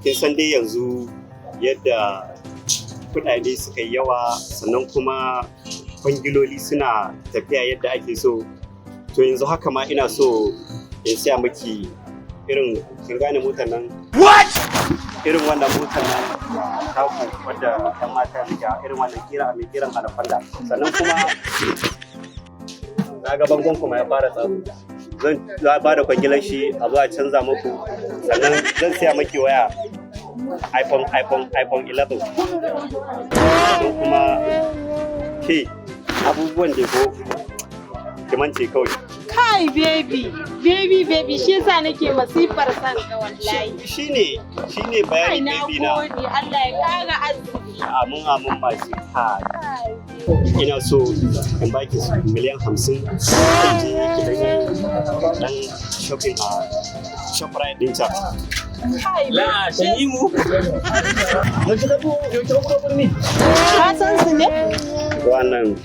kin san dai yanzu yadda kuɗaɗe suka yi yawa sannan kuma kwangiloli suna tafiya yadda ake so. To yanzu haka ma ina so in siya miki irin kin gane motar nan? What? Irin wannan motar nan taku wadda ɗan mata riga irin wannan kira mai kiran alfanda. Sannan kuma na ga bangon kuma ya fara tsaro. Zan ba da kwangilan shi a zuwa canza muku. Sannan zan siya maki waya iPhone 11. Sannan kuma ke abubuwan da ko kimance kawai. Kai baby shi yasa nake masifar san ka wallahi. Shine bayanin baby na. Gode Allah ya kara arziki. Amin masu ha. Ina so in baki miliyan 50 je ki dan shopping a Shoprite din ta. La Tanimu. Ka san su ne? Wannan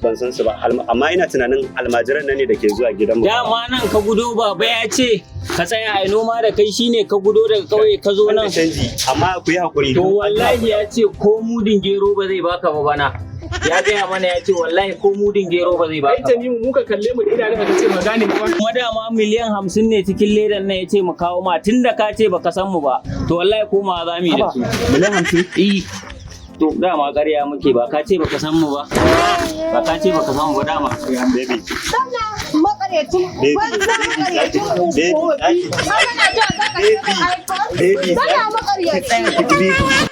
ban san su ba amma ina tunanin almajiran nan ne da ke zuwa gidanmu. Dama nan ka gudo baba ya ce ka tsaya a noma da kai shine ka gudo daga kauye ka zo nan. Canji amma ku yi hakuri. To wallahi ya ce ko mudin gero ba zai baka ba bana. Ya gaya mana ya ce wallahi ko mudin gero ba zai baka. Ai Tanimu muka kalle mu idanun ka ce ma gane ba. Kuma dama miliyan 50 ne cikin ledan nan ya ce mu kawo ma tunda ka ce baka san mu ba. To wallahi koma za mu yi da su. Miliyan 50? Eh. To dama ƙarya muke ba ka ce baka san mu ba. Ba ka ce baka san mu ba dama. Baby. Sana makarecin banza makarecin Baby. Sana na jin zaka iPhone. Baby. Sana makarecin.